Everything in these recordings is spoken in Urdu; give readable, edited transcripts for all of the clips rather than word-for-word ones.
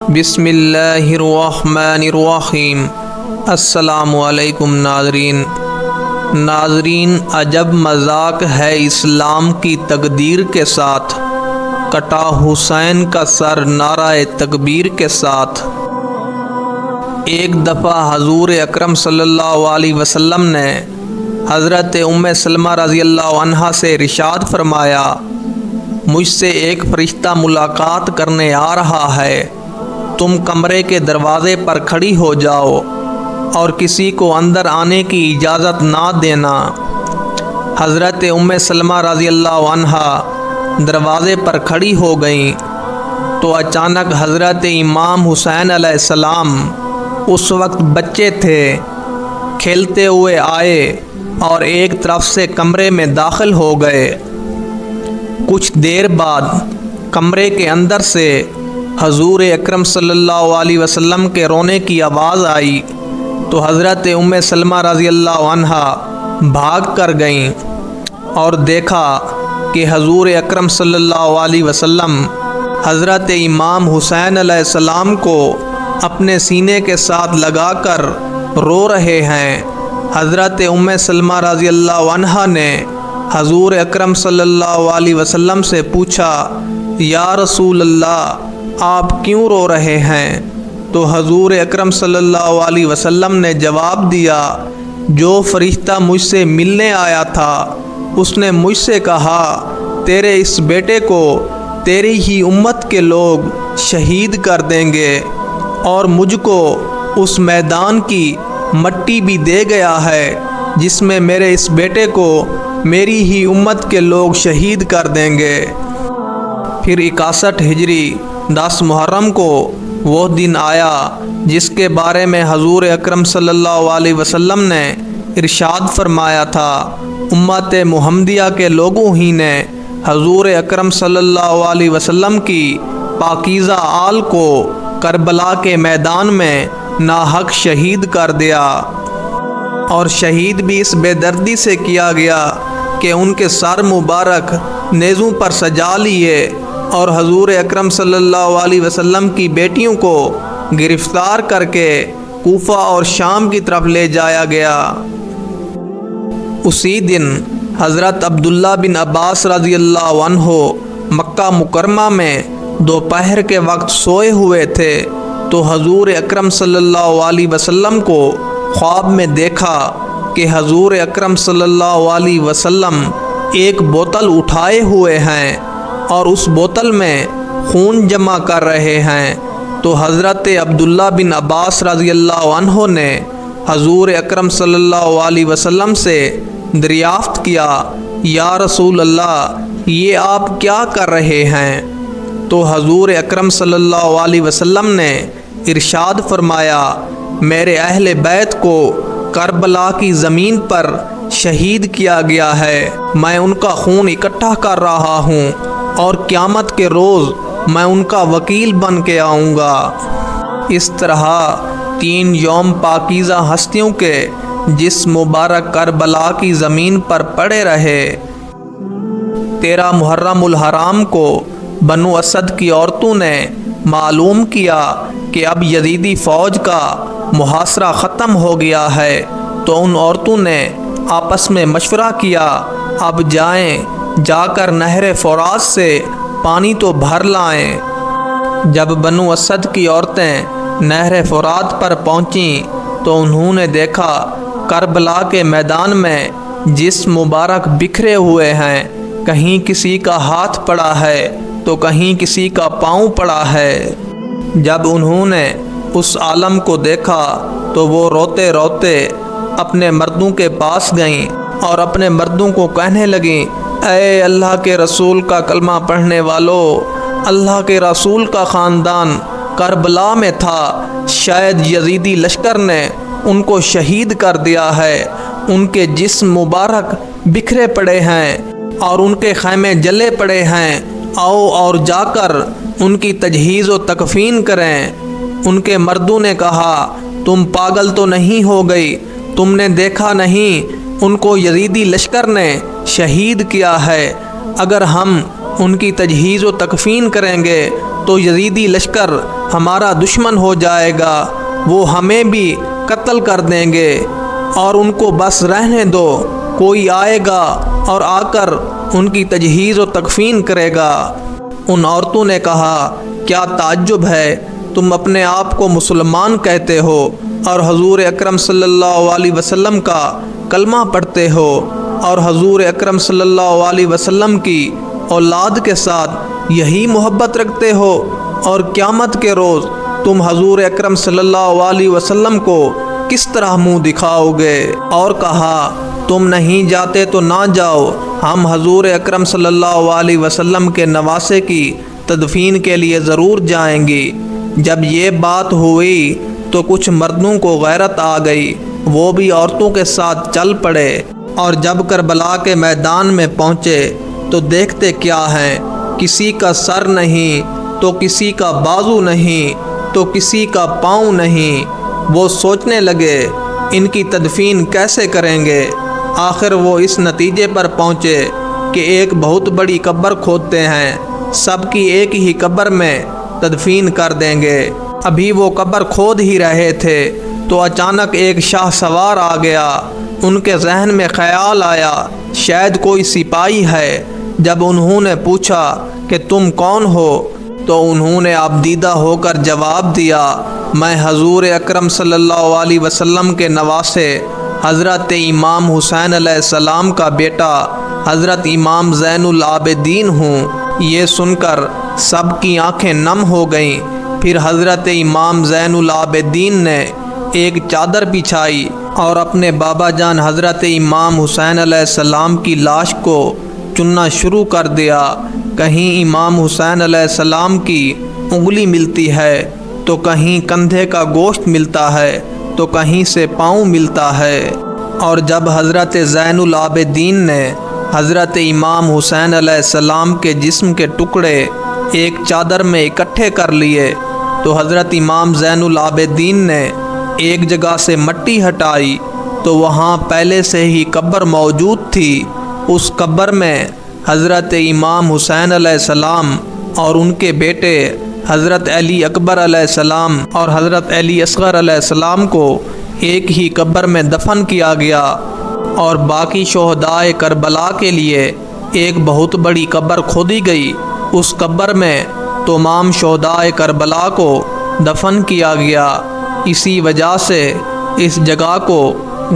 بسم اللہ الرحمن الرحیم۔ السلام علیکم ناظرین، عجب مذاق ہے اسلام کی تقدیر کے ساتھ، کٹا حسین کا سر نعرہ تکبیر کے ساتھ۔ ایک دفعہ حضور اکرم صلی اللہ علیہ وسلم نے حضرت ام سلمہ رضی اللہ عنہا سے ارشاد فرمایا، مجھ سے ایک فرشتہ ملاقات کرنے آ رہا ہے، تم کمرے کے دروازے پر کھڑی ہو جاؤ اور کسی کو اندر آنے کی اجازت نہ دینا۔ حضرت ام سلمہ رضی اللہ عنہا دروازے پر کھڑی ہو گئیں تو اچانک حضرت امام حسین علیہ السلام اس وقت بچے تھے، کھیلتے ہوئے آئے اور ایک طرف سے کمرے میں داخل ہو گئے۔ کچھ دیر بعد کمرے کے اندر سے حضور اکرم صلی اللہ علیہ وسلم کے رونے کی آواز آئی تو حضرت ام سلمہ رضی اللہ عنہا بھاگ کر گئیں اور دیکھا کہ حضور اکرم صلی اللہ علیہ وسلم حضرت امام حسین علیہ السلام کو اپنے سینے کے ساتھ لگا کر رو رہے ہیں۔ حضرت ام سلمہ رضی اللہ عنہا نے حضور اکرم صلی اللہ علیہ وسلم سے پوچھا، یا رسول اللہ، آپ کیوں رو رہے ہیں؟ تو حضور اکرم صلی اللہ علیہ وسلم نے جواب دیا، جو فرشتہ مجھ سے ملنے آیا تھا اس نے مجھ سے کہا، تیرے اس بیٹے کو تیری ہی امت کے لوگ شہید کر دیں گے، اور مجھ کو اس میدان کی مٹی بھی دے گیا ہے جس میں میرے اس بیٹے کو میری ہی امت کے لوگ شہید کر دیں گے۔ پھر 61 ہجری 10 محرم کو وہ دن آیا جس کے بارے میں حضور اکرم صلی اللہ علیہ وسلم نے ارشاد فرمایا تھا، امت محمدیہ کے لوگوں ہی نے حضور اکرم صلی اللہ علیہ وسلم کی پاکیزہ آل کو کربلا کے میدان میں ناحق شہید کر دیا، اور شہید بھی اس بے دردی سے کیا گیا کہ ان کے سر مبارک نیزوں پر سجا لیے اور حضور اکرم صلی اللہ علیہ وسلم کی بیٹیوں کو گرفتار کر کے کوفہ اور شام کی طرف لے جایا گیا۔ اسی دن حضرت عبداللہ بن عباس رضی اللہ عنہ مکہ مکرمہ میں دوپہر کے وقت سوئے ہوئے تھے تو حضور اکرم صلی اللہ علیہ وسلم کو خواب میں دیکھا کہ حضور اکرم صلی اللہ علیہ وسلم ایک بوتل اٹھائے ہوئے ہیں اور اس بوتل میں خون جمع کر رہے ہیں۔ تو حضرت عبداللہ بن عباس رضی اللہ عنہ نے حضور اکرم صلی اللہ علیہ وسلم سے دریافت کیا، یا رسول اللہ، یہ آپ کیا کر رہے ہیں؟ تو حضور اکرم صلی اللہ علیہ وسلم نے ارشاد فرمایا، میرے اہل بیت کو کربلا کی زمین پر شہید کیا گیا ہے، میں ان کا خون اکٹھا کر رہا ہوں اور قیامت کے روز میں ان کا وکیل بن کے آؤں گا۔ اس طرح 3 یوم پاکیزہ ہستیوں کے جس مبارک کربلا کی زمین پر پڑے رہے۔ 13 محرم الحرام کو بنو اسد کی عورتوں نے معلوم کیا کہ اب یزیدی فوج کا محاصرہ ختم ہو گیا ہے، تو ان عورتوں نے آپس میں مشورہ کیا، اب جائیں، جا کر نہر فرات سے پانی تو بھر لائیں۔ جب بنو اسد کی عورتیں نہر فرات پر پہنچیں تو انہوں نے دیکھا کربلا کے میدان میں جسم مبارک بکھرے ہوئے ہیں، کہیں کسی کا ہاتھ پڑا ہے تو کہیں کسی کا پاؤں پڑا ہے۔ جب انہوں نے اس عالم کو دیکھا تو وہ روتے روتے اپنے مردوں کے پاس گئیں اور اپنے مردوں کو کہنے لگیں، اے اللہ کے رسول کا کلمہ پڑھنے والو، اللہ کے رسول کا خاندان کربلا میں تھا، شاید یزیدی لشکر نے ان کو شہید کر دیا ہے، ان کے جسم مبارک بکھرے پڑے ہیں اور ان کے خیمے جلے پڑے ہیں، آؤ اور جا کر ان کی تجہیز و تکفین کریں۔ ان کے مردوں نے کہا، تم پاگل تو نہیں ہو گئی؟ تم نے دیکھا نہیں ان کو یزیدی لشکر نے شہید کیا ہے، اگر ہم ان کی تجہیز و تکفین کریں گے تو تو یزیدی لشکر ہمارا دشمن ہو جائے گا، وہ ہمیں بھی قتل کر دیں گے، اور ان کو بس رہنے دو، کوئی آئے گا اور آ کر ان کی تجہیز و تکفین کرے گا۔ ان عورتوں نے کہا، کیا تعجب ہے، تم اپنے آپ کو مسلمان کہتے ہو اور حضور اکرم صلی اللہ علیہ وسلم کا کلمہ پڑھتے ہو، اور حضور اکرم صلی اللہ علیہ وسلم کی اولاد کے ساتھ یہی محبت رکھتے ہو، اور قیامت کے روز تم حضور اکرم صلی اللہ علیہ وسلم کو کس طرح منہ دکھاؤ گے؟ اور کہا، تم نہیں جاتے تو نہ جاؤ، ہم حضور اکرم صلی اللہ علیہ وسلم کے نواسے کی تدفین کے لیے ضرور جائیں گی۔ جب یہ بات ہوئی تو کچھ مردوں کو غیرت آ گئی، وہ بھی عورتوں کے ساتھ چل پڑے، اور جب کربلا کے میدان میں پہنچے تو دیکھتے کیا ہیں، کسی کا سر نہیں تو کسی کا بازو نہیں تو کسی کا پاؤں نہیں۔ وہ سوچنے لگے ان کی تدفین کیسے کریں گے۔ آخر وہ اس نتیجے پر پہنچے کہ ایک بہت بڑی قبر کھودتے ہیں، سب کی ایک ہی قبر میں تدفین کر دیں گے۔ ابھی وہ قبر کھود ہی رہے تھے تو اچانک ایک شاہ سوار آ گیا۔ ان کے ذہن میں خیال آیا شاید کوئی سپاہی ہے۔ جب انہوں نے پوچھا کہ تم کون ہو تو انہوں نے آبدیدہ ہو کر جواب دیا، میں حضور اکرم صلی اللہ علیہ وسلم کے نواسے حضرت امام حسین علیہ السلام کا بیٹا حضرت امام زین العابدین ہوں۔ یہ سن کر سب کی آنکھیں نم ہو گئیں۔ پھر حضرت امام زین العابدین نے ایک چادر بچھائی اور اپنے بابا جان حضرت امام حسین علیہ السلام کی لاش کو چننا شروع کر دیا۔ کہیں امام حسین علیہ السلام کی انگلی ملتی ہے تو کہیں کندھے کا گوشت ملتا ہے تو کہیں سے پاؤں ملتا ہے۔ اور جب حضرت زین العابدین نے حضرت امام حسین علیہ السلام کے جسم کے ٹکڑے ایک چادر میں اکٹھے کر لیے تو حضرت امام زین العابدین نے ایک جگہ سے مٹی ہٹائی تو وہاں پہلے سے ہی قبر موجود تھی۔ اس قبر میں حضرت امام حسین علیہ السلام اور ان کے بیٹے حضرت علی اکبر علیہ السلام اور حضرت علی اصغر علیہ السلام کو ایک ہی قبر میں دفن کیا گیا، اور باقی شہدائے کربلا کے لیے ایک بہت بڑی قبر کھودی گئی۔ اس قبر میں تمام شہدائے کربلا کو دفن کیا گیا۔ اسی وجہ سے اس جگہ کو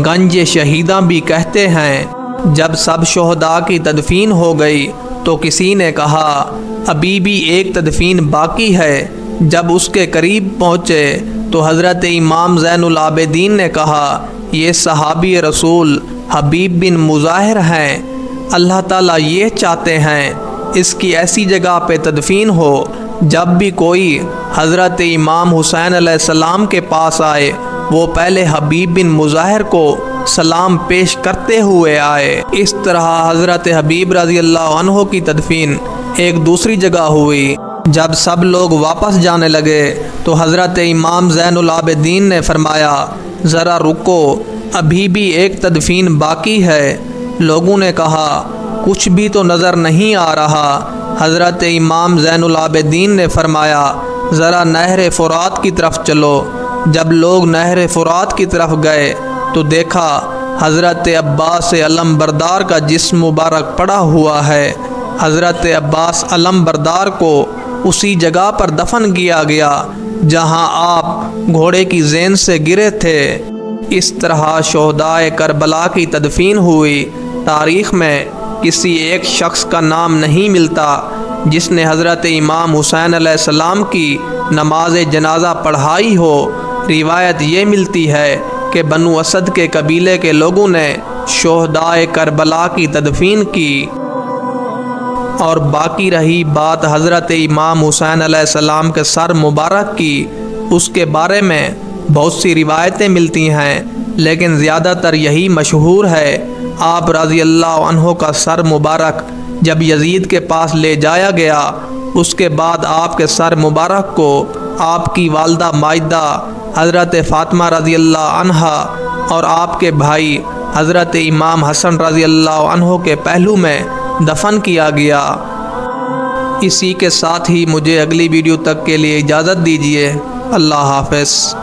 گنج شہیداں بھی کہتے ہیں۔ جب سب شہداء کی تدفین ہو گئی تو کسی نے کہا، ابھی بھی ایک تدفین باقی ہے۔ جب اس کے قریب پہنچے تو حضرت امام زین العابدین نے کہا، یہ صحابی رسول حبیب بن مظاہر ہیں، اللہ تعالیٰ یہ چاہتے ہیں اس کی ایسی جگہ پہ تدفین ہو جب بھی کوئی حضرت امام حسین علیہ السلام کے پاس آئے وہ پہلے حبیب بن مظاہر کو سلام پیش کرتے ہوئے آئے۔ اس طرح حضرت حبیب رضی اللہ عنہ کی تدفین ایک دوسری جگہ ہوئی۔ جب سب لوگ واپس جانے لگے تو حضرت امام زین العابدین نے فرمایا، ذرا رکو، ابھی بھی ایک تدفین باقی ہے۔ لوگوں نے کہا، کچھ بھی تو نظر نہیں آ رہا۔ حضرت امام زین العابدین نے فرمایا، ذرا نہر فرات کی طرف چلو۔ جب لوگ نہر فرات کی طرف گئے تو دیکھا حضرت عباس علم بردار کا جسم مبارک پڑا ہوا ہے۔ حضرت عباس علم بردار کو اسی جگہ پر دفن کیا گیا جہاں آپ گھوڑے کی زین سے گرے تھے۔ اس طرح شہدائے کربلا کی تدفین ہوئی۔ تاریخ میں کسی ایک شخص کا نام نہیں ملتا جس نے حضرت امام حسین علیہ السلام کی نماز جنازہ پڑھائی ہو۔ روایت یہ ملتی ہے کہ بنو اسد کے قبیلے کے لوگوں نے شہدائے کربلا کی تدفین کی۔ اور باقی رہی بات حضرت امام حسین علیہ السلام کے سر مبارک کی، اس کے بارے میں بہت سی روایتیں ملتی ہیں، لیکن زیادہ تر یہی مشہور ہے۔ آپ رضی اللہ عنہ کا سر مبارک جب یزید کے پاس لے جایا گیا، اس کے بعد آپ کے سر مبارک کو آپ کی والدہ مائدہ حضرت فاطمہ رضی اللہ عنہا اور آپ کے بھائی حضرت امام حسن رضی اللہ عنہ کے پہلو میں دفن کیا گیا۔ اسی کے ساتھ ہی مجھے اگلی ویڈیو تک کے لیے اجازت دیجیے۔ اللہ حافظ۔